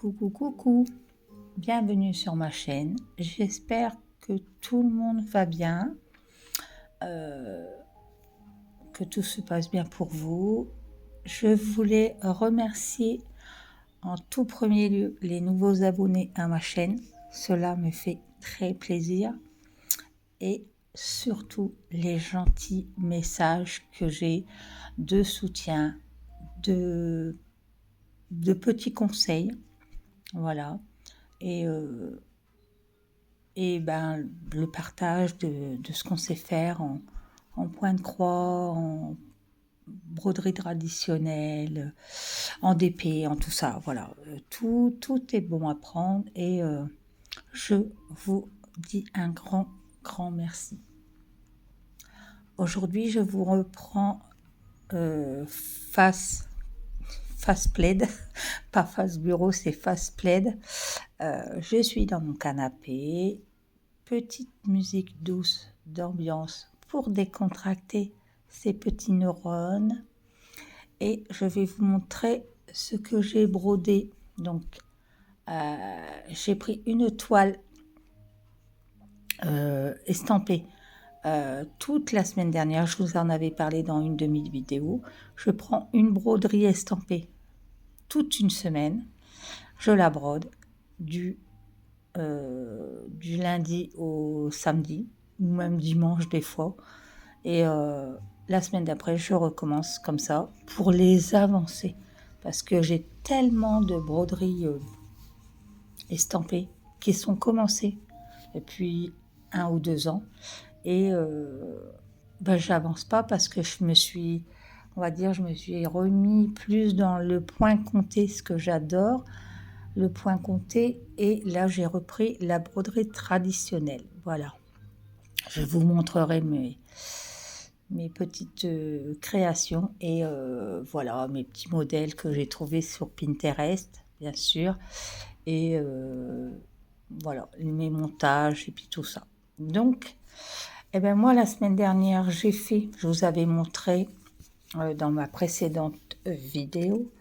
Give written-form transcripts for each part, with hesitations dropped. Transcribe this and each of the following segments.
Coucou, coucou, bienvenue sur ma chaîne. J'espère que tout le monde va bien, que tout se passe bien pour vous. Je voulais remercier en tout premier lieu les nouveaux abonnés à ma chaîne. Cela me fait très plaisir. Et surtout les gentils messages que j'ai de soutien, de petits conseils. Voilà. Et le partage de ce qu'on sait faire en point de croix, en broderie traditionnelle, en DP, en tout ça. Voilà, tout est bon à prendre et je vous dis un grand merci. Aujourd'hui, je vous reprends face plaid, pas face bureau, c'est face plaid. Je suis dans mon canapé, petite musique douce d'ambiance pour décontracter ces petits neurones. Et je vais vous montrer ce que j'ai brodé. Donc, j'ai pris une toile estampée toute la semaine dernière. Je vous en avais parlé dans une de mes vidéos. Je prends une broderie estampée toute une semaine. Je la brode du lundi au samedi, ou même dimanche des fois. Et la semaine d'après, je recommence comme ça pour les avancer. Parce que j'ai tellement de broderies estampées qui sont commencées depuis 1 ou 2 ans. Et j'avance pas parce que je me suis remis plus dans le point compté, ce que j'adore, le point compté. Et là, j'ai repris la broderie traditionnelle. Voilà. Je vous montrerai mes petites créations et voilà, mes petits modèles que j'ai trouvés sur Pinterest, bien sûr. Et voilà, mes montages et puis tout ça. Donc, moi, la semaine dernière, je vous avais montré dans ma précédente vidéo,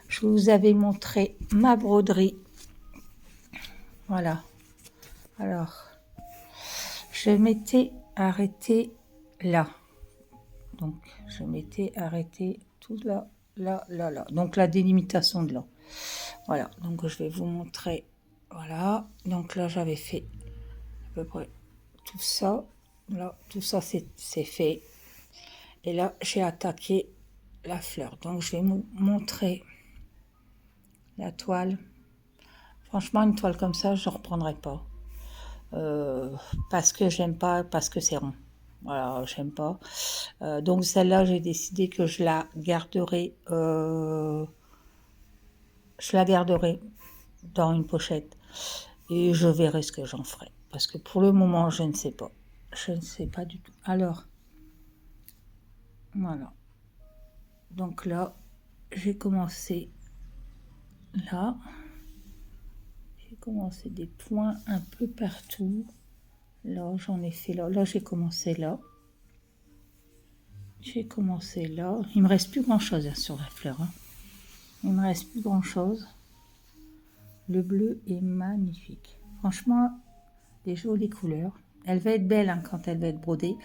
je vous avais montré ma broderie. Voilà. Alors, je m'étais arrêtée là. Donc, je m'étais arrêtée tout là. Donc, la délimitation de là. Voilà. Donc, je vais vous montrer. Voilà. Donc, là, j'avais fait à peu près tout ça. Là, tout ça, c'est fait. Et là, j'ai attaqué la fleur. Donc, je vais vous montrer la toile. Franchement, une toile comme ça, je ne reprendrai pas. Parce que j'aime pas, parce que c'est rond. Voilà, j'aime pas. Donc celle-là, j'ai décidé que je la garderai dans une pochette et je verrai ce que j'en ferai. Parce que pour le moment, je ne sais pas. Je ne sais pas du tout. Alors, voilà. Donc là, j'ai commencé là. J'ai commencé des points un peu partout. Là, j'en ai fait là. Là, j'ai commencé là. J'ai commencé là. Il me reste plus grand-chose sur la fleur. Il me reste plus grand-chose. Le bleu est magnifique. Franchement, des jolies couleurs. Elle va être belle quand elle va être brodée.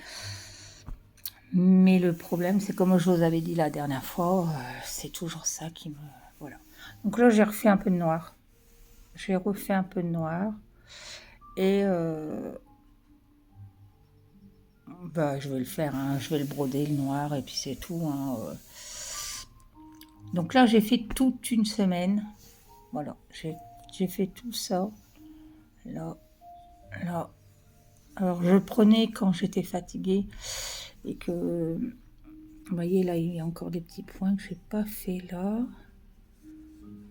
Mais le problème, c'est comme je vous avais dit la dernière fois, c'est toujours ça qui me... Voilà. Donc là, j'ai refait un peu de noir. J'ai refait un peu de noir. Et je vais le faire. Je vais le broder, le noir, et puis c'est tout. Donc là, j'ai fait toute une semaine. Voilà. J'ai fait tout ça. Là. Alors, je prenais quand j'étais fatiguée et que, vous voyez, là, il y a encore des petits points que je n'ai pas fait là.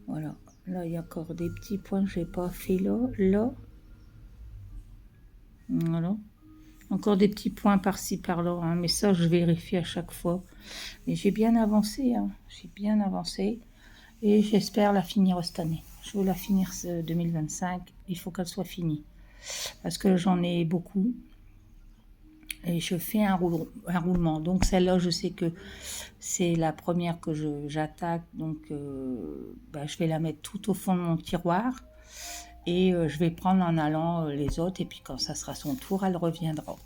Voilà. Là, il y a encore des petits points que je n'ai pas fait là. Voilà. Encore des petits points par-ci, par-là. Mais ça, je vérifie à chaque fois. Mais j'ai bien avancé. J'ai bien avancé. Et j'espère la finir cette année. Je veux la finir 2025. Il faut qu'elle soit finie. Parce que j'en ai beaucoup. et je fais un roulement. Donc celle-là, je sais que c'est la première que j'attaque, donc je vais la mettre tout au fond de mon tiroir et je vais prendre en allant les autres, et puis quand ça sera son tour, elle reviendra.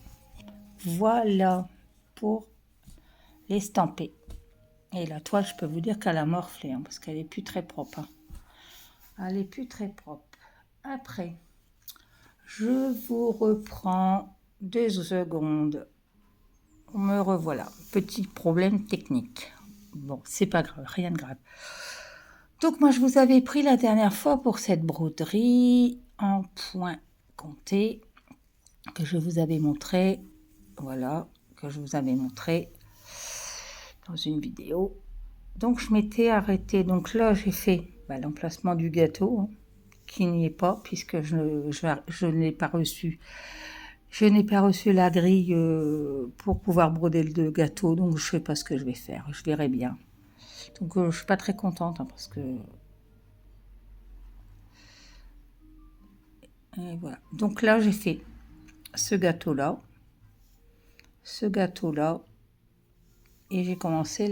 Voilà pour l'estamper. Et la toile, je peux vous dire qu'elle a morflé, parce qu'elle est plus très propre. Elle est plus très propre. Après, je vous reprends 2 secondes. Me revoilà. Petit problème technique. Bon, c'est pas grave, rien de grave. Donc moi, je vous avais pris la dernière fois pour cette broderie en point compté que je vous avais montré. Voilà, que je vous avais montré dans une vidéo. Donc je m'étais arrêtée. Donc là, j'ai fait l'emplacement du gâteau, qui n'y est pas, puisque je n'ai pas reçu. Je n'ai pas reçu la grille pour pouvoir broder le gâteau, donc je ne sais pas ce que je vais faire. Je verrai bien. Donc je ne suis pas très contente, parce que... Et voilà. Donc là, j'ai fait ce gâteau-là, et j'ai commencé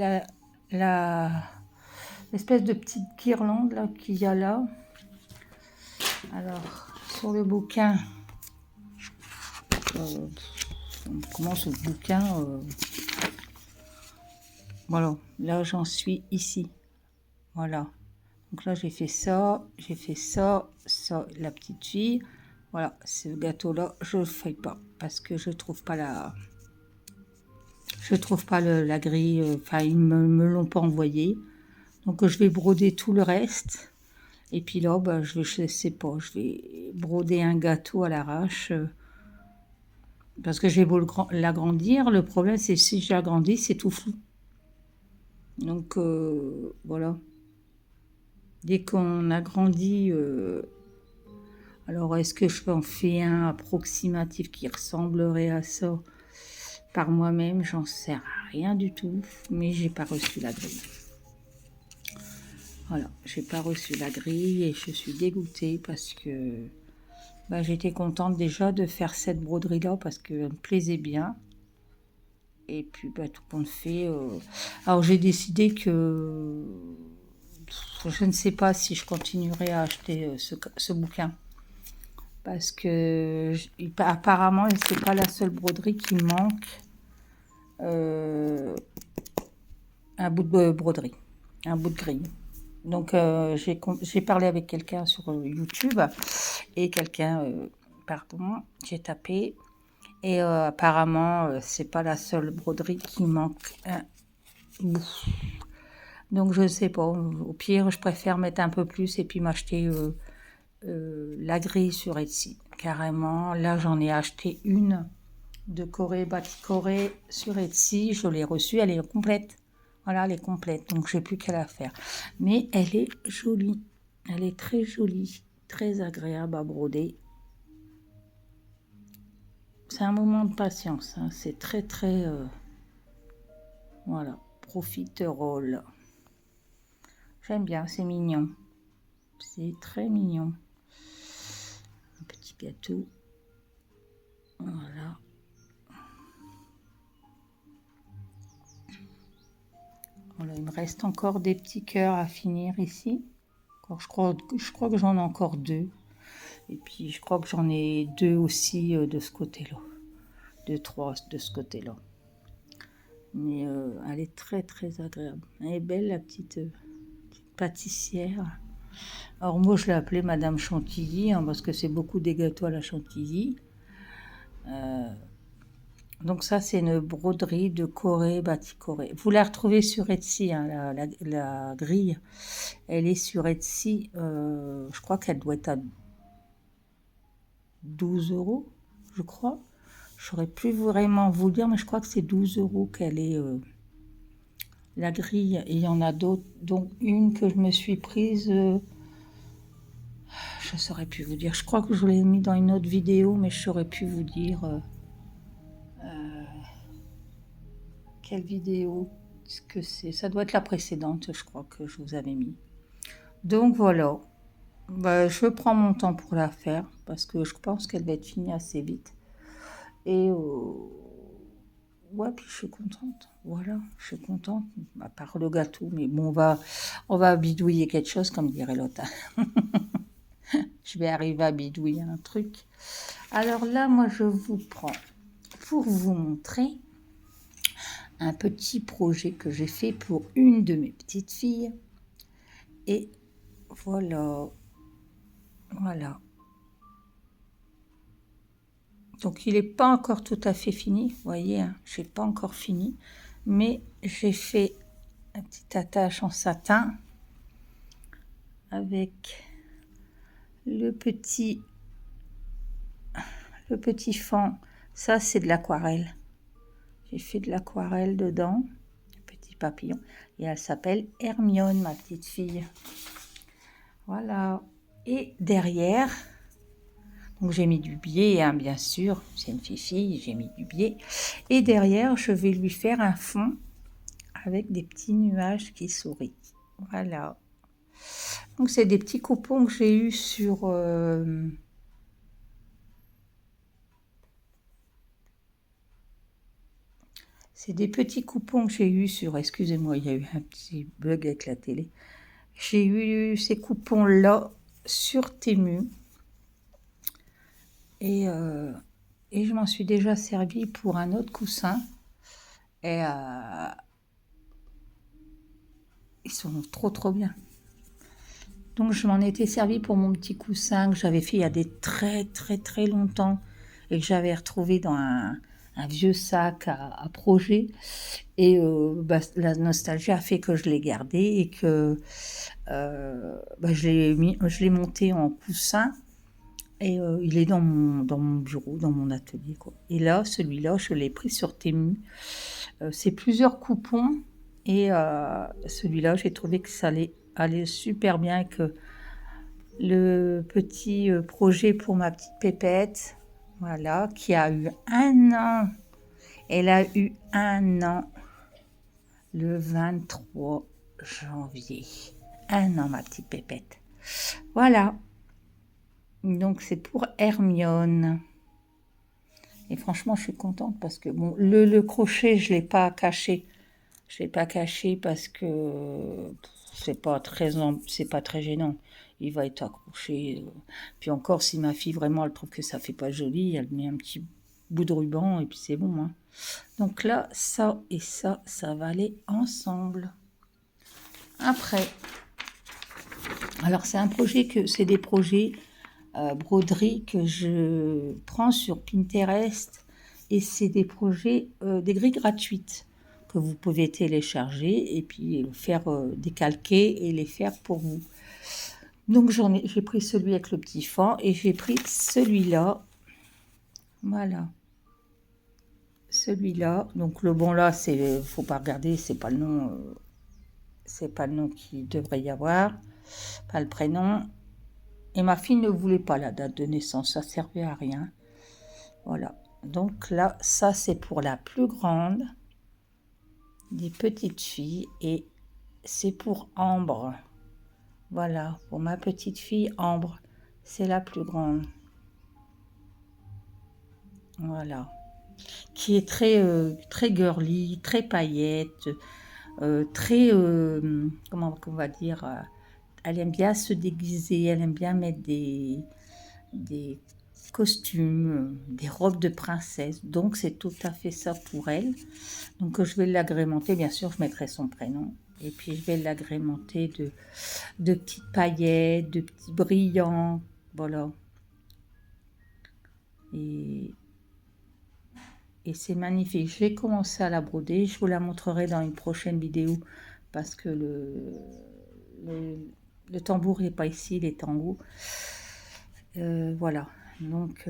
l'espèce de petite guirlande là qu'il y a là. Alors, sur le bouquin, on commence au bouquin, voilà, là j'en suis ici, voilà. Donc là j'ai fait ça, la petite fille, voilà, ce gâteau-là, je ne le fais pas, parce que je trouve pas la grille, ils me l'ont pas envoyé, donc je vais broder tout le reste, et puis là, je sais pas, je vais broder un gâteau à l'arrache, parce que je vais l'agrandir. Le problème, c'est si j'agrandis, c'est tout flou. Donc, voilà. Dès qu'on agrandit, alors est-ce que je en fais un approximatif qui ressemblerait à ça par moi-même? J'en sais rien du tout, mais j'ai pas reçu la grille. Voilà, j'ai pas reçu la grille et je suis dégoûtée parce que j'étais contente déjà de faire cette broderie-là parce qu'elle me plaisait bien. Et puis tout compte fait, alors j'ai décidé que je ne sais pas si je continuerai à acheter ce bouquin, parce que apparemment c'est pas la seule broderie qui manque un bout de broderie, un bout de grille. Donc j'ai parlé avec quelqu'un sur YouTube et j'ai tapé. Et apparemment, c'est pas la seule broderie qui manque un bout. Donc je sais pas, au pire, je préfère mettre un peu plus et puis m'acheter la grille sur Etsy. Carrément, là j'en ai acheté une de Corée, Batik Corée sur Etsy. Je l'ai reçue, elle est complète. Voilà, elle est complète, donc j'ai plus qu'à la faire. Mais elle est jolie, elle est très jolie, très agréable à broder. C'est un moment de patience, c'est très très... voilà, profiterole. J'aime bien, c'est mignon. C'est très mignon. Un petit gâteau. Voilà. Voilà, il me reste encore des petits cœurs à finir ici. Je crois que j'en ai encore 2. Et puis je crois que j'en ai 2 aussi de ce côté-là. 2, 3 de ce côté-là. Mais elle est très très agréable. Elle est belle, la petite pâtissière. Alors moi je l'ai appelée Madame Chantilly, parce que c'est beaucoup des gâteaux à la chantilly. Donc ça c'est une broderie de Corée, Batik Corée. Vous la retrouvez sur Etsy, la grille. Elle est sur Etsy, je crois qu'elle doit être à 12 €, je crois. Je saurais plus vraiment vous dire, mais je crois que c'est 12 € qu'elle est, la grille. Et il y en a d'autres, dont une que je me suis prise, je saurais plus vous dire. Je crois que je l'ai mis dans une autre vidéo, mais je saurais plus vous dire quelle vidéo que c'est. Ça doit être la précédente, je crois que je vous avais mis. Donc voilà. Je prends mon temps pour la faire parce que je pense qu'elle va être finie assez vite. Et ouais, puis je suis contente. Voilà, je suis contente. À part le gâteau, mais bon, on va bidouiller quelque chose, comme dirait l'autre. Je vais arriver à bidouiller un truc. Alors là, moi, je vous prends pour vous montrer un petit projet que j'ai fait pour une de mes petites filles. Et voilà, voilà. Donc il n'est pas encore tout à fait fini, vous voyez, hein, je n'ai pas encore fini, mais j'ai fait un petit attache en satin avec le petit fond. Ça, c'est de l'aquarelle. J'ai fait de l'aquarelle dedans, petit papillon, et elle s'appelle Hermione, ma petite fille. Voilà. Et derrière, donc j'ai mis du biais, hein, bien sûr, c'est une fille, j'ai mis du biais. Et derrière, je vais lui faire un fond avec des petits nuages qui sourient. Voilà. Donc c'est des petits coupons que j'ai eus sur... C'est des petits coupons que j'ai eus sur... Excusez-moi, il y a eu un petit bug avec la télé. J'ai eu ces coupons-là sur Temu. Et je m'en suis déjà servi pour un autre coussin. Et ils sont trop bien. Donc je m'en étais servi pour mon petit coussin que j'avais fait il y a des très longtemps et que j'avais retrouvé dans un vieux sac à projet. Et la nostalgie a fait que je l'ai gardé et que je l'ai monté en coussin. Et il est dans mon bureau, dans mon atelier, quoi. Et là, celui-là, je l'ai pris sur Temu. C'est plusieurs coupons. Et celui-là, j'ai trouvé que ça allait aller super bien avec le petit projet pour ma petite pépette. Voilà, qui a eu 1 an. Elle a eu 1 an le 23 janvier. 1 an, ma petite pépette. Voilà. Donc c'est pour Hermione. Et franchement, je suis contente parce que bon, le crochet, je l'ai pas caché. Je l'ai pas caché parce que c'est pas très gênant. Il va être accroché. Puis encore, si ma fille vraiment elle trouve que ça fait pas joli, elle met un petit bout de ruban et puis c'est bon, hein. Donc là, ça et ça va aller ensemble. Après, alors c'est des projets broderie que je prends sur Pinterest et c'est des projets, des grilles gratuites que vous pouvez télécharger et puis faire décalquer et les faire pour vous. Donc j'ai pris celui avec le petit fond et j'ai pris celui-là. Voilà. Celui-là. Donc le bon là, faut pas regarder, c'est pas le nom qu'il devrait y avoir, pas le prénom. Et ma fille ne voulait pas la date de naissance, ça servait à rien. Voilà. Donc là, ça c'est pour la plus grande des petites filles et c'est pour Ambre. Voilà, pour ma petite fille Ambre, c'est la plus grande. Voilà. Qui est très girly, très paillette, très, comment on va dire, elle aime bien se déguiser, elle aime bien mettre des costumes, des robes de princesse. Donc c'est tout à fait ça pour elle. Donc je vais l'agrémenter, bien sûr, je mettrai son prénom. Et puis je vais l'agrémenter de petites paillettes, de petits brillants. Voilà. Et c'est magnifique. Je vais commencer à la broder. Je vous la montrerai dans une prochaine vidéo parce que le tambour n'est pas ici, il est en haut. Voilà. Donc,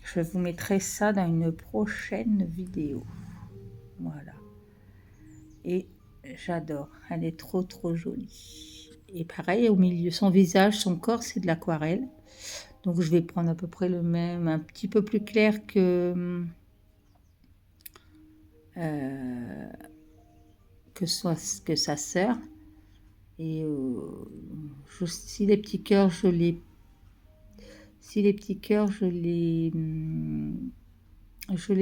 je vous mettrai ça dans une prochaine vidéo. Voilà. Et j'adore. Elle est trop jolie. Et pareil, au milieu, son visage, son corps, c'est de l'aquarelle. Donc, je vais prendre à peu près le même, un petit peu plus clair que sa sœur. Et si les petits cœurs, je les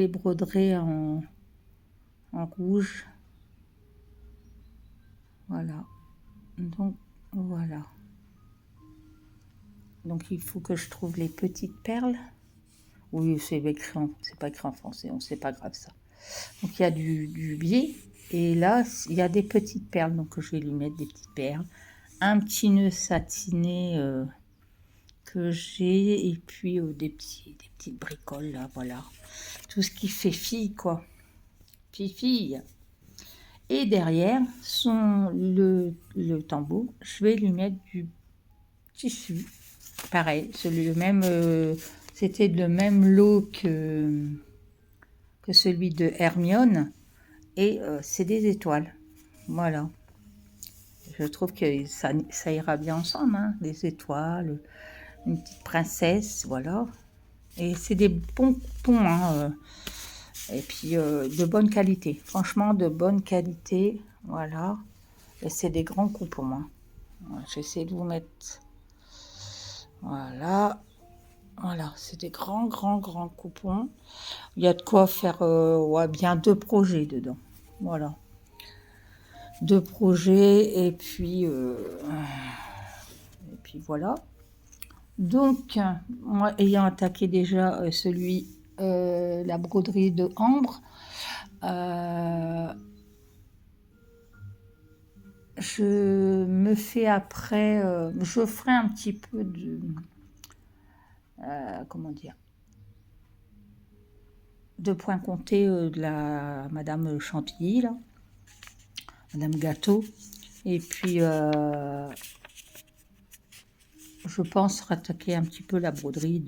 broderai en en rouge. Voilà. Donc, voilà. Donc, il faut que je trouve les petites perles. Oui, c'est pas écrit en français, c'est pas grave ça. Donc, il y a du biais. Et là, il y a des petites perles. Donc, je vais lui mettre des petites perles. Un petit nœud satiné que j'ai. Et puis, des petites bricoles, là, voilà. Tout ce qui fait fille, quoi. Fille. Et derrière, le tambour, je vais lui mettre du tissu. Pareil, c'était le même lot que celui de Hermione. Et c'est des étoiles. Voilà. Je trouve que ça ira bien ensemble, hein, des étoiles, une petite princesse, voilà. Et c'est des bons coupons, hein, et puis de bonne qualité. Franchement, de bonne qualité, voilà. Et c'est des grands coupons, hein. J'essaie de vous mettre... Voilà. Voilà, c'est des grands coupons. Il y a de quoi faire ouais, bien 2 projets dedans. Voilà. 2 projets et puis voilà. Donc, moi, ayant attaqué déjà la broderie de Ambre, je me fais après, je ferai un petit peu de, comment dire, de point compté de la Madame Chantilly, là, Madame Gâteau. Et puis, je pense rattaquer un petit peu la broderie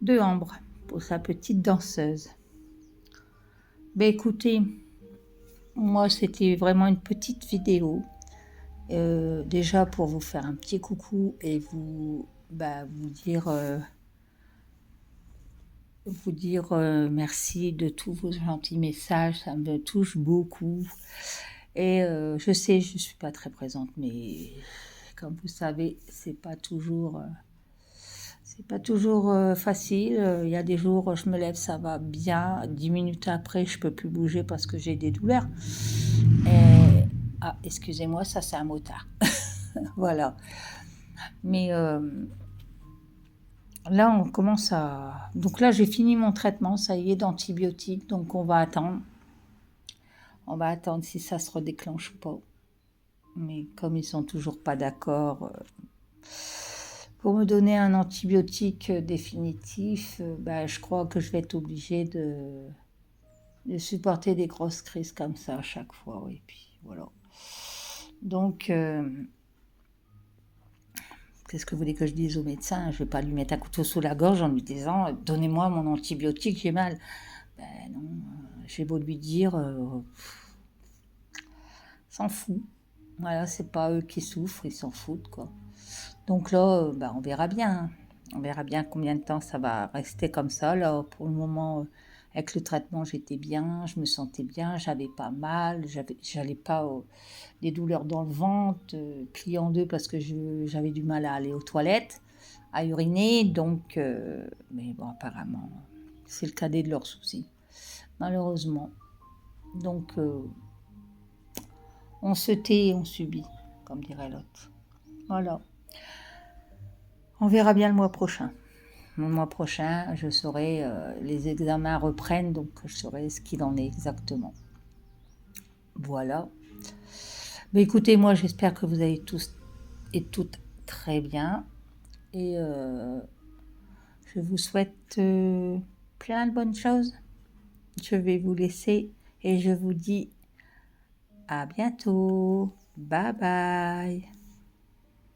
de Ambre pour sa petite danseuse. Ben écoutez, moi c'était vraiment une petite vidéo, déjà pour vous faire un petit coucou et vous dire merci de tous vos gentils messages, ça me touche beaucoup. Et je sais, je suis pas très présente, mais comme vous savez, c'est pas toujours facile. Il y a des jours, je me lève, ça va bien. 10 minutes après, je peux plus bouger parce que j'ai des douleurs. Ah, excusez-moi, ça c'est un motard. Voilà. Mais là, on commence à... Donc là, j'ai fini mon traitement, ça y est, d'antibiotiques. Donc on va attendre. On va attendre si ça se redéclenche ou pas. Mais comme ils sont toujours pas d'accord pour me donner un antibiotique définitif, je crois que je vais être obligée de supporter des grosses crises comme ça à chaque fois. Et puis voilà. Donc, qu'est-ce que vous voulez que je dise au médecin? Je ne vais pas lui mettre un couteau sous la gorge en lui disant donnez-moi mon antibiotique, j'ai mal. Ben non, j'ai beau lui dire, s'en fout. Voilà, c'est pas eux qui souffrent, ils s'en foutent, quoi. Donc là, on verra bien, hein. On verra bien combien de temps ça va rester comme ça. Là, pour le moment, avec le traitement, j'étais bien, je me sentais bien, j'avais pas mal, j'allais pas des douleurs dans le ventre, pliée en deux parce que j'avais du mal à aller aux toilettes, à uriner. Donc, mais bon, apparemment, c'est le cadet de leurs soucis, malheureusement. Donc, on se tait et on subit, comme dirait l'autre. Voilà. On verra bien le mois prochain. Le mois prochain, je saurai, les examens reprennent, donc je saurai ce qu'il en est exactement. Voilà. Mais écoutez, moi, j'espère que vous allez tous et toutes très bien. Et je vous souhaite plein de bonnes choses. Je vais vous laisser et je vous dis à bientôt. Bye bye.